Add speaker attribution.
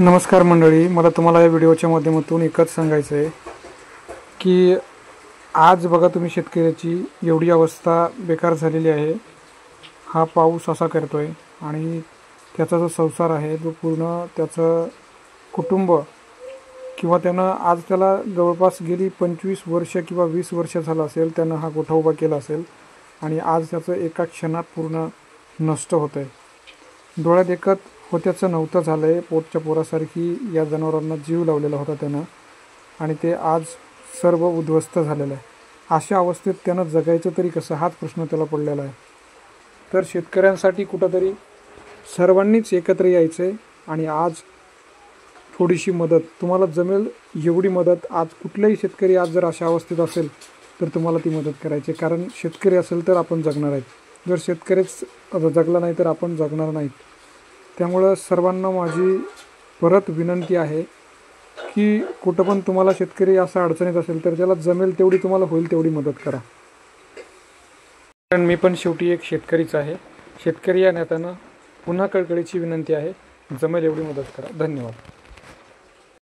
Speaker 1: नमस्कार मंडळी, मला तुम्हाला या व्हिडिओच्या माध्यमातून एकच सांगायचं आहे की आज बघा तुम्ही शेतकऱ्याची एवढी अवस्था बेकार झालेली आहे। हा पाऊस असा करतोय आणि त्याचा जो संसार आहे जो पूर्ण त्याचं कुटुंब किंवा त्यानं आज त्याला जवळपास गेली 25 वर्ष किंवा 20 वर्ष झालं असेल त्यानं हा गोठा उभा केला असेल आणि आज त्याचं एका क्षणात पूर्ण नष्ट होतंय। डोळ्यात देखत होत्याचं नव्हतं झालंय। पोटच्या पोरासारखी या जनावरांना जीव लावलेला होता त्यानं आणि ते आज सर्व उद्ध्वस्त झालेलं आहे। अशा अवस्थेत त्यानं जगायचं तरी कसं, हाच प्रश्न त्याला पडलेला आहे। तर शेतकऱ्यांसाठी कुठंतरी सर्वांनीच एकत्र यायचं आहे आणि आज थोडीशी मदत तुम्हाला जमेल एवढी मदत, आज कुठलाही शेतकरी आज जर अशा अवस्थेत असेल तर तुम्हाला ती मदत करायची, कारण शेतकरी असेल तर आपण जगणार आहेत। जर शेतकरीच जगला नाही तर आपण जगणार नाहीत। त्यामुळे सर्वांना माझी परत विनंती आहे की कुठं पण तुम्हाला शेतकरी असा अडचणीत असेल तर त्याला जमेल तेवढी तुम्हाला होईल तेवढी मदत करा। कारण मी पण शेवटी एक शेतकरीच आहे। शेतकरी या नात्यानं पुन्हा कळकळीची विनंती आहे, जमेल एवढी मदत करा। धन्यवाद।